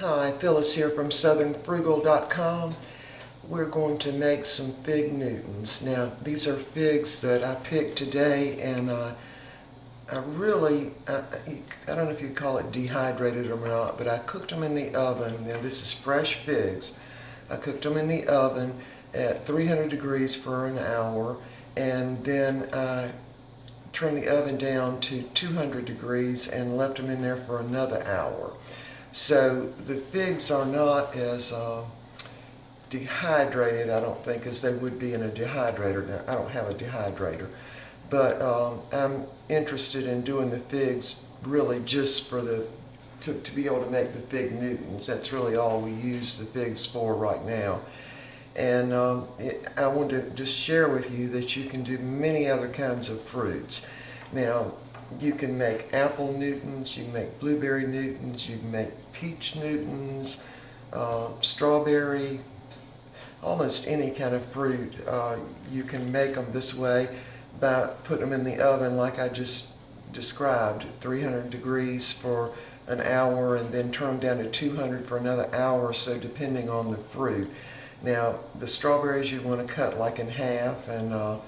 Hi, Phyllis here from southernfrugal.com. We're going to make some fig Newtons. Now, these are figs that I picked today, and I don't know if you'd call it dehydrated or not, but I cooked them in the oven. Now, this is fresh figs. I cooked them in the oven at 300 degrees for an hour, and then I turned the oven down to 200 degrees and left them in there for another hour. So the figs are not as dehydrated, I don't think, as they would be in a dehydrator. Now, I don't have a dehydrator, but I'm interested in doing the figs really just for to be able to make the fig Newtons. That's really all we use the figs for right now. And I want to just share with you that you can do many other kinds of fruits. Now, you can make apple Newtons, you can make blueberry Newtons, you can make peach Newtons, strawberry, almost any kind of fruit. You can make them this way by putting them in the oven like I just described, 300 degrees for an hour, and then turn them down to 200 for another hour or so, depending on the fruit. Now, the strawberries you want to cut like in half, and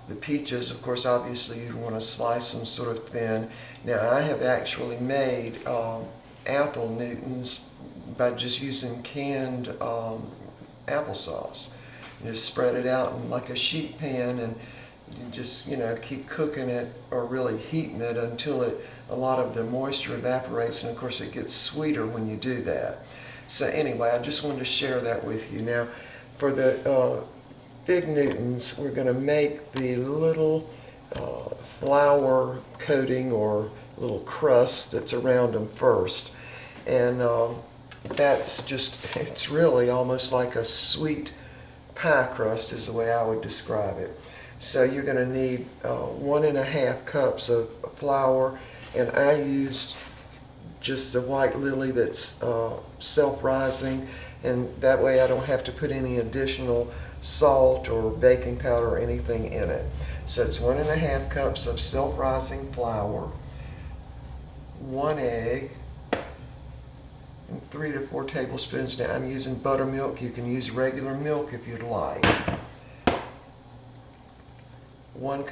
the peaches, of course, obviously you'd want to slice them sort of thin. Now, I have actually made apple Newtons by just using canned applesauce. You just spread it out in like a sheet pan, and you just, keep cooking it or really heating it until a lot of the moisture evaporates, and of course it gets sweeter when you do that. So anyway, I just wanted to share that with you. Now, for the fig Newtons, we're going to make the little flour coating or little crust that's around them first. And that's just, it's really almost like a sweet pie crust is the way I would describe it. So you're going to need 1.5 cups of flour, and I used just the white lily that's self-rising, and that way I don't have to put any additional salt or baking powder or anything in it. So it's 1.5 cups of self-rising flour, 1 egg, and 3 to 4 tablespoons. Now I'm using buttermilk. You can use regular milk if you'd like. 1/3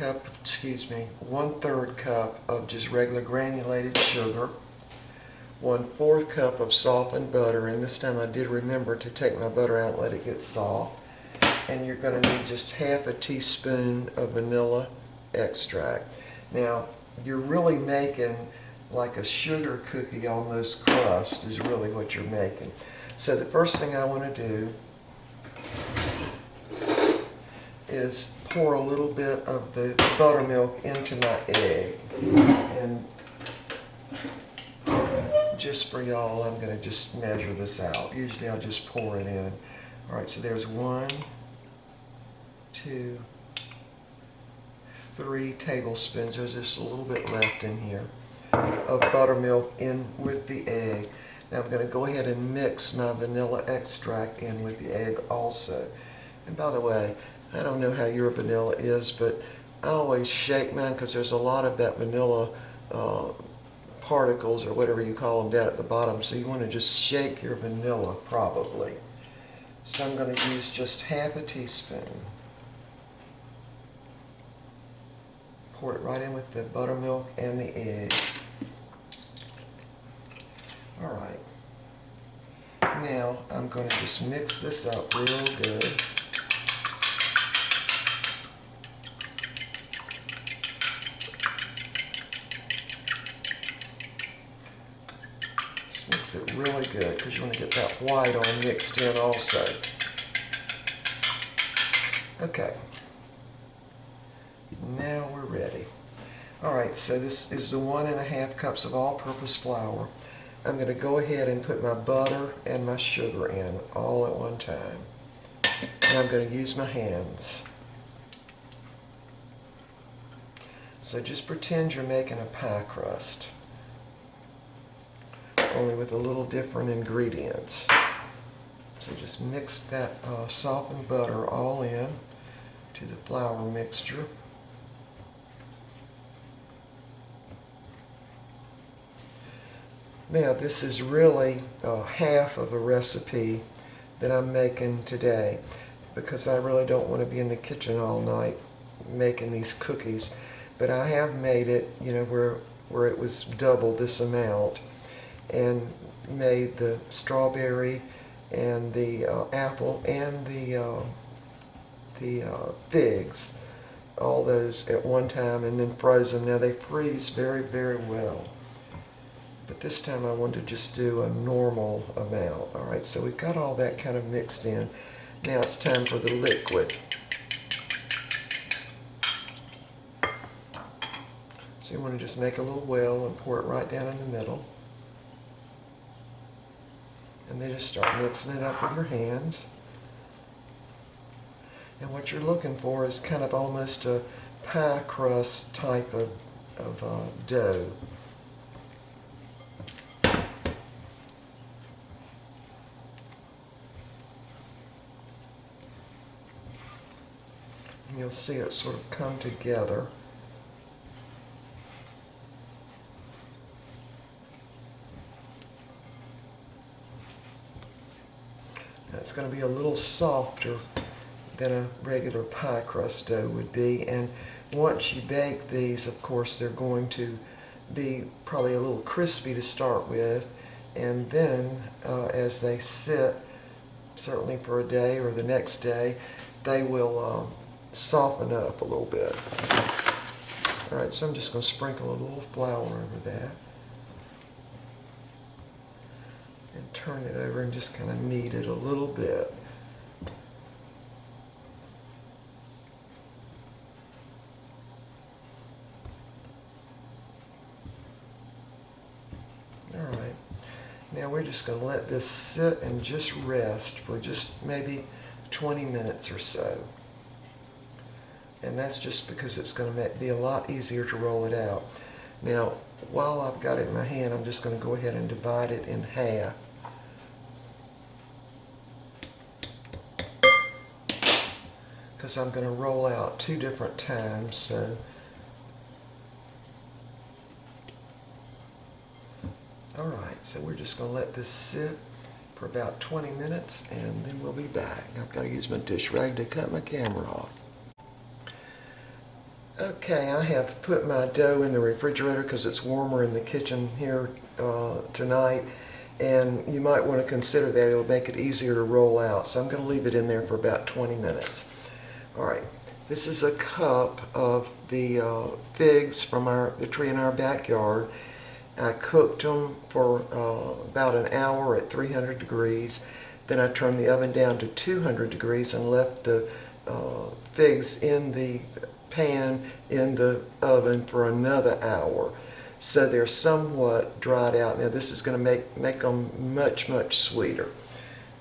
cup of just regular granulated sugar, 1/4 cup of softened butter, and this time I did remember to take my butter out and let it get soft. And you're going to need just half a teaspoon of vanilla extract. Now, you're really making like a sugar cookie almost crust is really what you're making. So the first thing I want to do is pour a little bit of the buttermilk into my egg. And just for y'all, I'm going to just measure this out. Usually I'll just pour it in. All right, so there's 1, 2, 3 tablespoons. There's just a little bit left in here of buttermilk in with the egg. Now I'm going to go ahead and mix my vanilla extract in with the egg also. And by the way, I don't know how your vanilla is, but I always shake mine because there's a lot of that vanilla particles or whatever you call them down at the bottom, so you want to just shake your vanilla probably. So I'm going to use just half a teaspoon. Pour it right in with the buttermilk and the egg. All right. Now I'm going to just mix this up real good. Just mix it really good because you want to get that white all mixed in also. Okay. Now we're ready. All right, so this is the 1.5 cups of all-purpose flour. I'm going to go ahead and put my butter and my sugar in all at one time. And I'm going to use my hands. So just pretend you're making a pie crust, only with a little different ingredients. So just mix that softened butter all in to the flour mixture. Now this is really half of a recipe that I'm making today, because I really don't want to be in the kitchen all night making these cookies. But I have made it, you know, where it was double this amount, and made the strawberry and the apple and the figs, all those at one time, and then froze them. Now they freeze very, very well. But this time I wanted to just do a normal amount. All right, so we've got all that kind of mixed in. Now it's time for the liquid. So you want to just make a little well and pour it right down in the middle. And then just start mixing it up with your hands. And what you're looking for is kind of almost a pie crust type of dough. And you'll see it sort of come together. Now it's going to be a little softer than a regular pie crust dough would be, and once you bake these, of course, they're going to be probably a little crispy to start with, and then as they sit, certainly for a day or the next day, they will soften up a little bit. All right, so I'm just going to sprinkle a little flour over that and turn it over and just kind of knead it a little bit. Alright, now we're just going to let this sit and just rest for just maybe 20 minutes or so. And that's just because it's going to be a lot easier to roll it out. Now, while I've got it in my hand, I'm just going to go ahead and divide it in half. Because I'm going to roll out 2 different times, so alright, so we're just going to let this sit for about 20 minutes and then we'll be back. I've got to use my dish rag to cut my camera off. Okay, I have put my dough in the refrigerator because it's warmer in the kitchen here tonight, and you might want to consider that. It'll make it easier to roll out. So I'm going to leave it in there for about 20 minutes. Alright, this is a cup of the figs from the tree in our backyard. I cooked them for about an hour at 300 degrees. Then I turned the oven down to 200 degrees and left the figs in the pan in the oven for another hour. So they're somewhat dried out. Now this is going to make them much, much sweeter.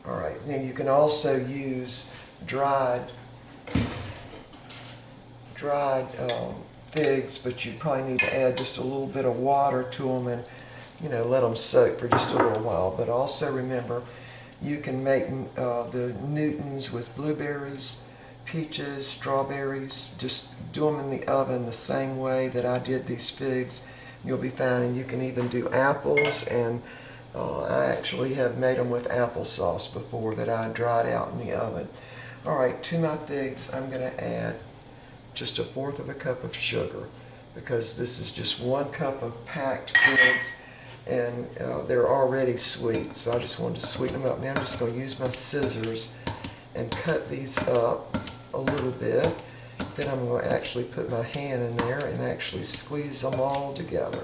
Alright, now you can also use dried figs, but you probably need to add just a little bit of water to them and, you know, let them soak for just a little while. But also remember, you can make the Newtons with blueberries, peaches, strawberries. Just do them in the oven the same way that I did these figs. You'll be fine. And you can even do apples, and I actually have made them with applesauce before that I dried out in the oven. Alright, to my figs I'm going to add just 1/4 of a cup of sugar, because this is just 1 cup of packed figs, and they're already sweet, so I just wanted to sweeten them up. Now I'm just going to use my scissors and cut these up a little bit. Then I'm going to actually put my hand in there and actually squeeze them all together.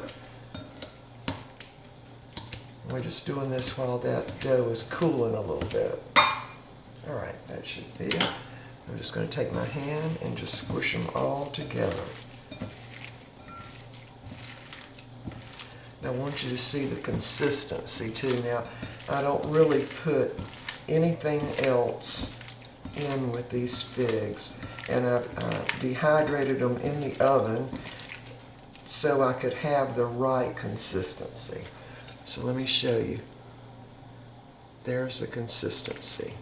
We're just doing this while that dough is cooling a little bit. Alright, that should be it. I'm just going to take my hand and just squish them all together. Now I want you to see the consistency too. Now I don't really put anything else in with these figs, and I've dehydrated them in the oven so I could have the right consistency. So let me show you. There's the consistency.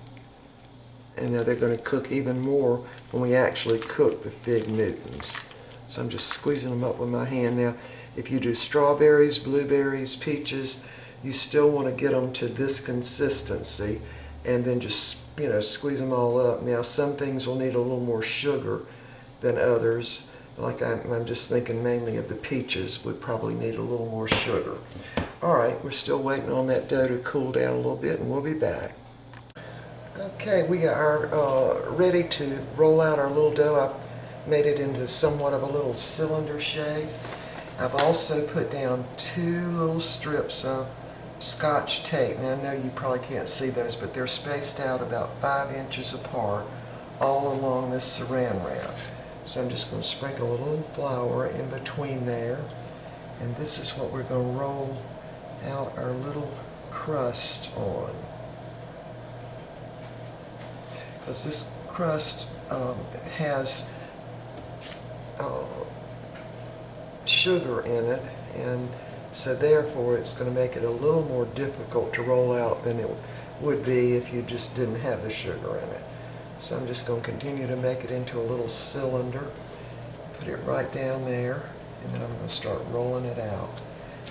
And now they're going to cook even more when we actually cook the fig Newtons. So I'm just squeezing them up with my hand. Now, if you do strawberries, blueberries, peaches, you still want to get them to this consistency and then just, squeeze them all up. Now some things will need a little more sugar than others. Like I'm just thinking mainly of the peaches would probably need a little more sugar. All right, we're still waiting on that dough to cool down a little bit, and we'll be back. Okay, we are ready to roll out our little dough. I've made it into somewhat of a little cylinder shape. I've also put down 2 little strips of Scotch tape. Now I know you probably can't see those, but they're spaced out about 5 inches apart all along this saran wrap. So I'm just going to sprinkle a little flour in between there, and this is what we're going to roll out our little crust on. Because this crust has sugar in it, and so therefore it's going to make it a little more difficult to roll out than it would be if you just didn't have the sugar in it. So I'm just going to continue to make it into a little cylinder, put it right down there, and then I'm going to start rolling it out.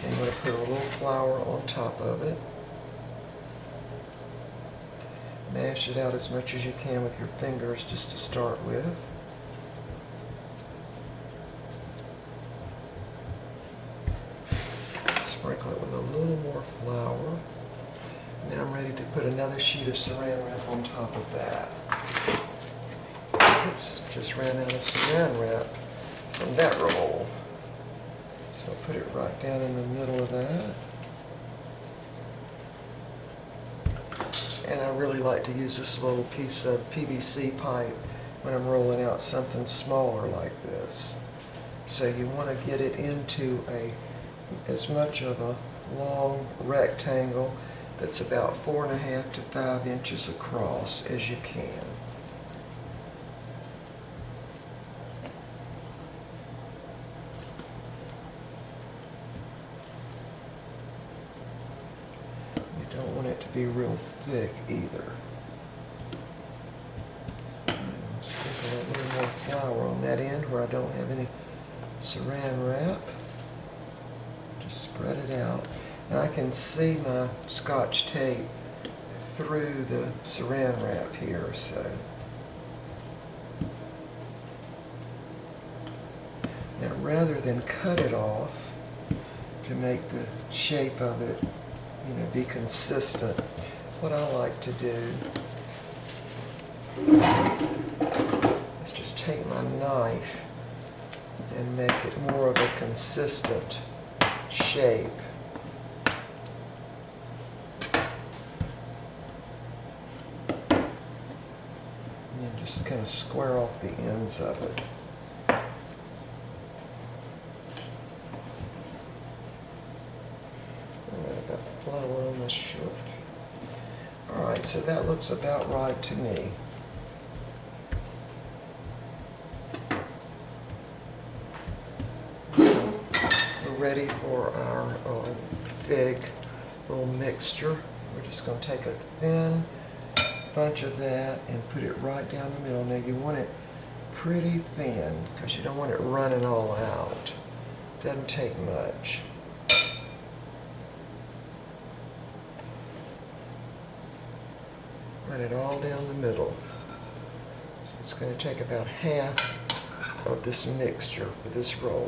And I'm going to put a little flour on top of it. Mash it out as much as you can with your fingers just to start with. Sprinkle it with a little more flour. Now I'm ready to put another sheet of saran wrap on top of that. Oops, just ran out of saran wrap from that roll. So I'll put it right down in the middle of that. And I really like to use this little piece of PVC pipe when I'm rolling out something smaller like this. So you want to get it into as much of a long rectangle that's about 4.5 to 5 inches across as you can. You don't want it to be real thick either. Sprinkle a little more flour on that end where I don't have any saran wrap. Just spread it out. Now I can see my Scotch tape through the saran wrap here, so. Now rather than cut it off to make the shape of it, be consistent, what I like to do is just take my knife and make it more of a consistent shape. And just kind of square off the ends of it. I got flour on my shirt. Alright, so that looks about right to me. We're ready for our fig little mixture. We're just going to take a thin bunch of that and put it right down the middle. Now you want it pretty thin because you don't want it running all out. Doesn't take much. Run it all down the middle. So it's going to take about half of this mixture for this roll.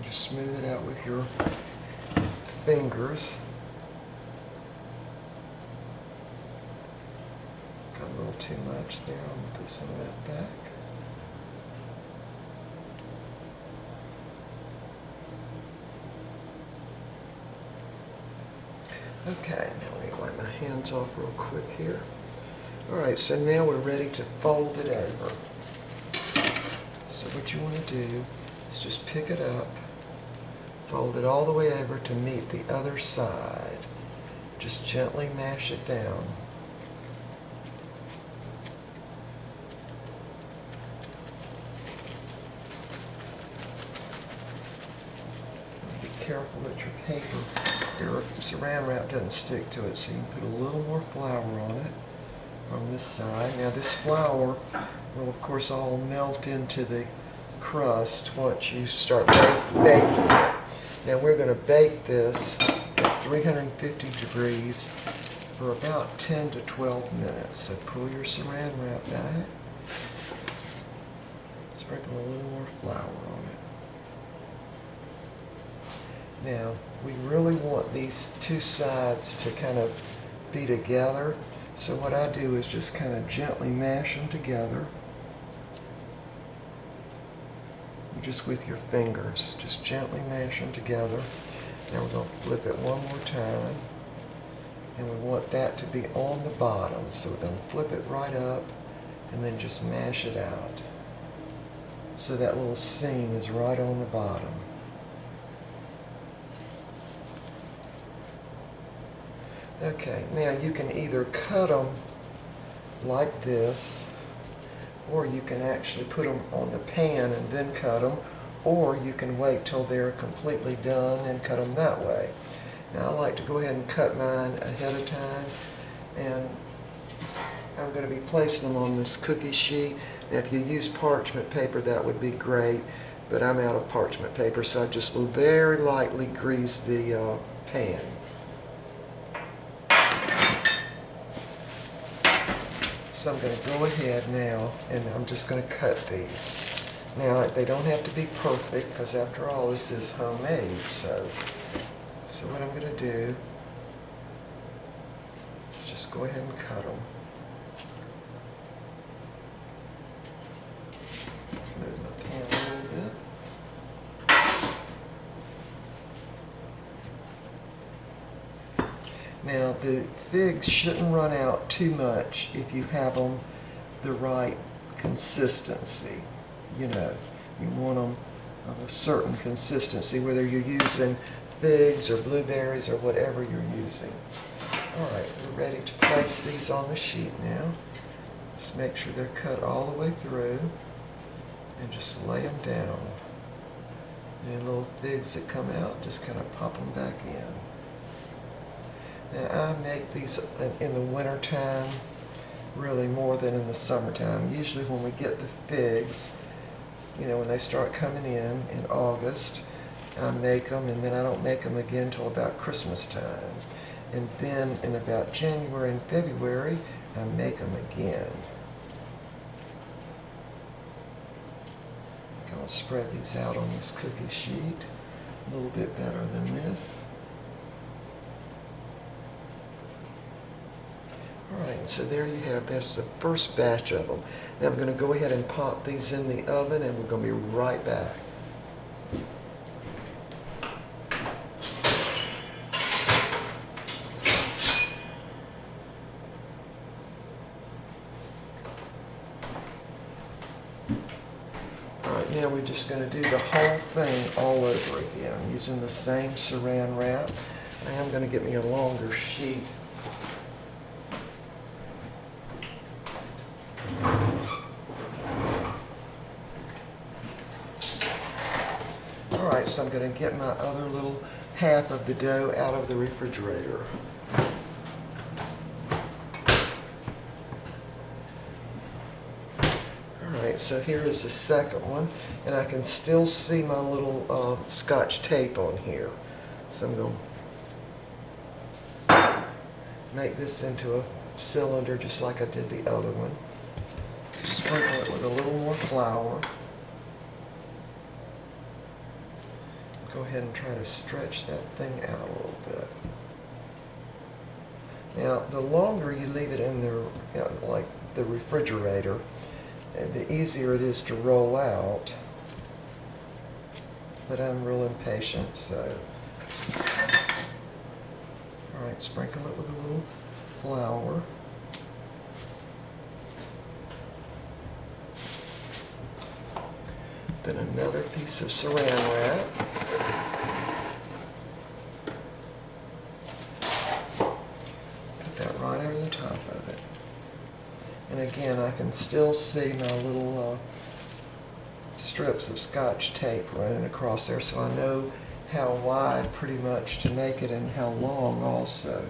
Just smooth it out with your fingers. Got a little too much there. I'm going to put some of that back. Okay, now let me wipe my hands off real quick here. Alright, so now we're ready to fold it over. So what you want to do is just pick it up, fold it all the way over to meet the other side. Just gently mash it down. Be careful that your paper, your saran wrap doesn't stick to it, so you can put a little more flour on it on this side. Now this flour will of course all melt into the crust once you start baking it. Now we're going to bake this at 350 degrees for about 10 to 12 minutes. So pull your saran wrap back. Sprinkle a little more flour on it. Now, we really want these two sides to kind of be together. So what I do is just kind of gently mash them together. Just with your fingers. Just gently mash them together. Now we're going to flip it one more time. And we want that to be on the bottom. So we're going to flip it right up and then just mash it out. So that little seam is right on the bottom. Okay, now you can either cut them like this, or you can actually put them on the pan and then cut them, or you can wait till they're completely done and cut them that way. Now I like to go ahead and cut mine ahead of time, and I'm going to be placing them on this cookie sheet. Now if you use parchment paper, that would be great, but I'm out of parchment paper, so I just will very lightly grease the pan. So I'm going to go ahead now and I'm just going to cut these. Now they don't have to be perfect because after all this is homemade. So what I'm going to do is just go ahead and cut them. Move my pan a little bit. Now the figs shouldn't run out too much if you have them the right consistency. You know, you want them of a certain consistency, whether you're using figs or blueberries or whatever you're using. All right, we're ready to place these on the sheet now. Just make sure they're cut all the way through and just lay them down. Any little figs that come out, just kind of pop them back in. Now I make these in the winter time really more than in the summertime. Usually when we get the figs, you know, when they start coming in August, I make them, and then I don't make them again until about Christmas time. And then in about January and February, I make them again. I'll spread these out on this cookie sheet a little bit better than this. Alright, so there you have, that's the first batch of them. Now I'm going to go ahead and pop these in the oven, and we're going to be right back. Alright, now we're just going to do the whole thing all over again. I'm using the same saran wrap. I am going to get me a longer sheet. Alright, so I'm going to get my other little half of the dough out of the refrigerator. Alright, so here is the second one, and I can still see my little Scotch tape on here. So I'm going to make this into a cylinder just like I did the other one. Sprinkle it with a little more flour. Go ahead and try to stretch that thing out a little bit. Now, the longer you leave it in the, like the refrigerator, the easier it is to roll out. But I'm real impatient, so. All right, sprinkle it with a little flour. Then another piece of saran wrap. Put that right over the top of it. And again, I can still see my little strips of Scotch tape running across there, so I know how wide pretty much to make it and how long also.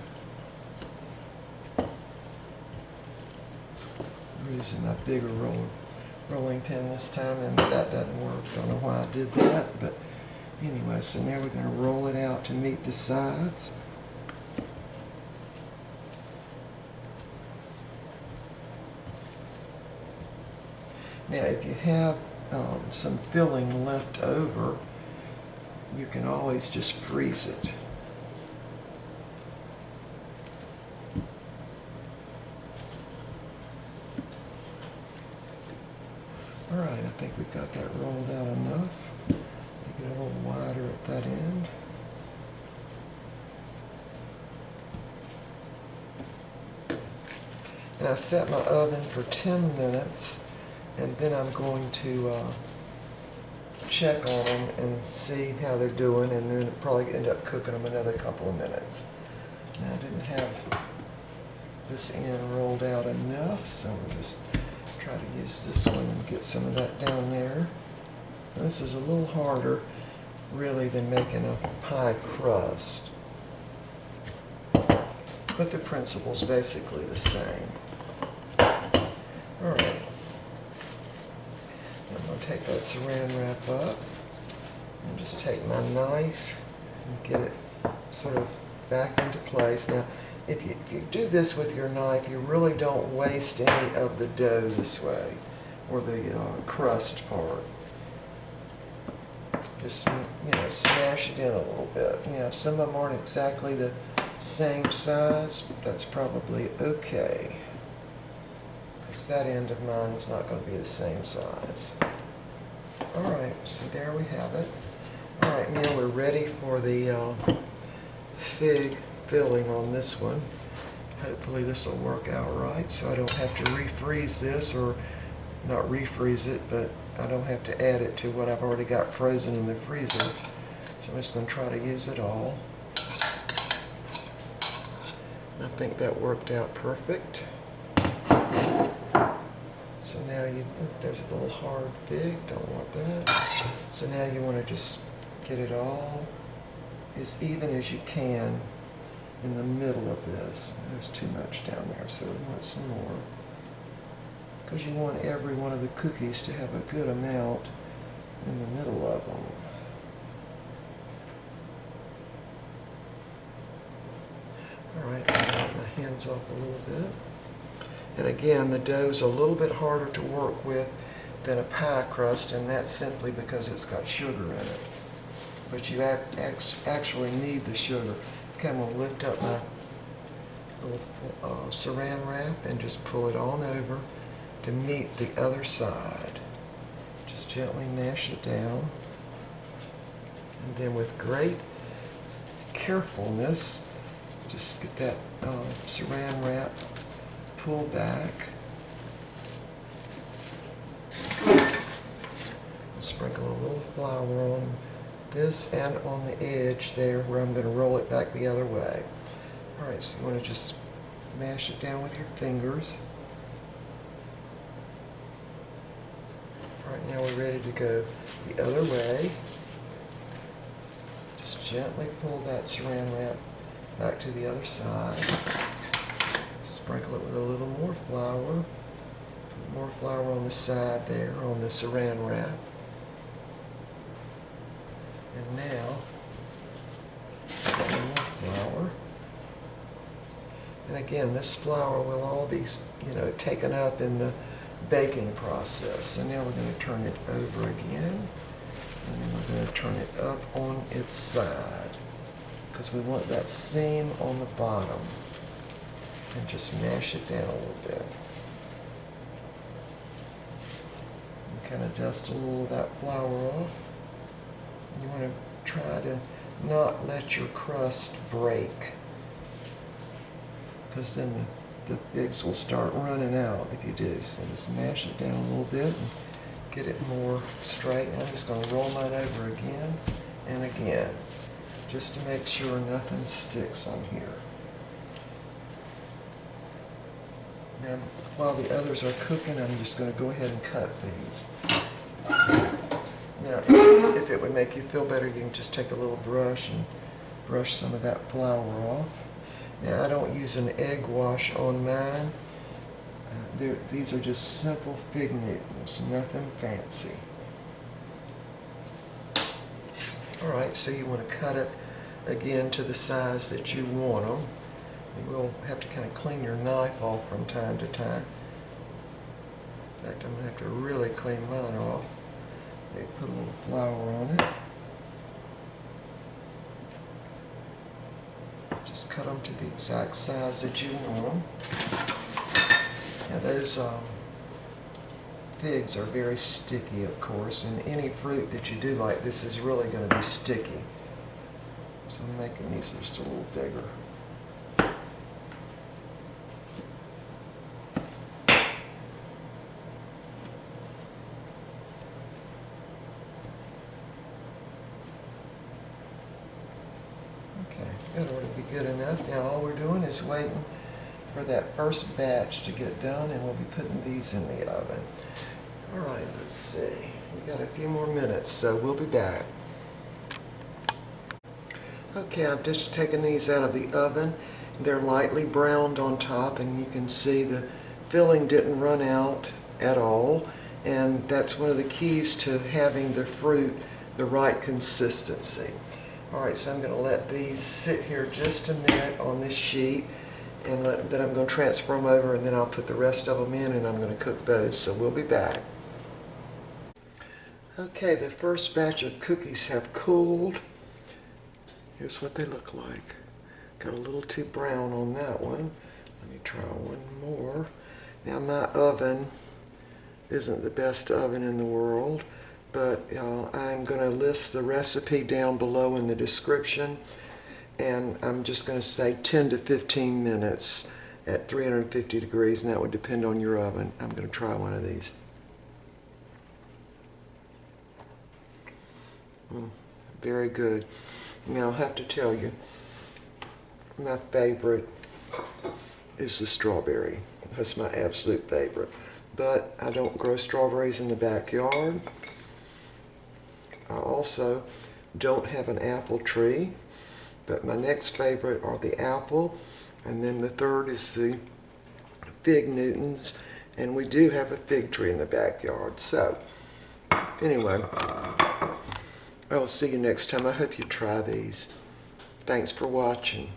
I'm using my bigger rolling pin this time, and that doesn't work. Don't know why I did that, but Anyway, so now we're going to roll it out to meet the sides. Now, if you have some filling left over, you can always just freeze it. All right, I think we've got that rolled out enough. Make it a little wider at that end. And I set my oven for 10 minutes, and then I'm going to check on them and see how they're doing, and then probably end up cooking them another couple of minutes. Now, I didn't have this end rolled out enough, so we'll just try to use this one and get some of that down there. This is a little harder, really, than making a pie crust, but the principle's basically the same. All right. I'm going to take that saran wrap up and just take my knife and get it sort of back into place. Now, if you do this with your knife, you really don't waste any of the dough this way, or the crust part. Just, smash it in a little bit. Some of them aren't exactly the same size, but that's probably okay, because that end of mine is not going to be the same size. All right, so there we have it. All right, now we're ready for the fig filling on this one. Hopefully this will work out right, so I don't have to refreeze this, or not refreeze it, but I don't have to add it to what I've already got frozen in the freezer. So I'm just going to try to use it all. I think that worked out perfect. So now there's a little hard fig, don't want that. So now you want to just get it all as even as you can in the middle of this. There's too much down there, so we want some more, because you want every one of the cookies to have a good amount in the middle of them. All right, I'll get my hands off a little bit. And again, the dough's a little bit harder to work with than a pie crust, and that's simply because it's got sugar in it. But you actually need the sugar. Okay, I'm going to lift up my little saran wrap and just pull it on over to meet the other side. Just gently mash it down. And then with great carefulness, just get that saran wrap pulled back. Sprinkle a little flour on this and on the edge there where I'm going to roll it back the other way. All right, so you want to just mash it down with your fingers. All right, now we're ready to go the other way. Just gently pull that saran wrap back to the other side. Sprinkle it with a little more flour. Put more flour on the side there, on the saran wrap. And now, a little more flour. And again, this flour will all be, taken up in the baking process. So now we're going to turn it over again. And then we're going to turn it up on its side, because we want that seam on the bottom. And just mash it down a little bit. And kind of dust a little of that flour off. You want to try to not let your crust break, because then the figs will start running out if you do. So just mash it down a little bit and get it more straight. And I'm just going to roll mine over again and again, just to make sure nothing sticks on here. Now, while the others are cooking, I'm just going to go ahead and cut these. Now, if it would make you feel better, you can just take a little brush and brush some of that flour off. Now, I don't use an egg wash on mine. These are just simple fig Newtons, nothing fancy. Alright, so you want to cut it again to the size that you want them. You will have to kind of clean your knife off from time to time. In fact, I'm going to have to really clean mine off. Maybe put a little flour on it. Just cut them to the exact size that you want them. Now those figs are very sticky, of course, and any fruit that you do like this is really going to be sticky. So I'm making these just a little bigger. Okay, that ought to be good enough. Now all we're doing is waiting for that first batch to get done, and we'll be putting these in the oven. Alright, let's see. We've got a few more minutes, so we'll be back. Okay, I've just taken these out of the oven. They're lightly browned on top, and you can see the filling didn't run out at all, and that's one of the keys to having the fruit the right consistency. Alright, so I'm going to let these sit here just a minute on this sheet, and then I'm going to transfer them over, and then I'll put the rest of them in, and I'm going to cook those, so we'll be back. Okay, the first batch of cookies have cooled. Here's what they look like. Got a little too brown on that one. Let me try one more. Now my oven isn't the best oven in the world, but I'm going to list the recipe down below in the description, and I'm just going to say 10 to 15 minutes at 350 degrees, and that would depend on your oven. I'm going to try one of these. Very good. Now I have to tell you, my favorite is the strawberry. That's my absolute favorite. But I don't grow strawberries in the backyard. I also don't have an apple tree. But my next favorite are the apple, and then the third is the fig Newtons, and we do have a fig tree in the backyard. So, anyway, I will see you next time. I hope you try these. Thanks for watching.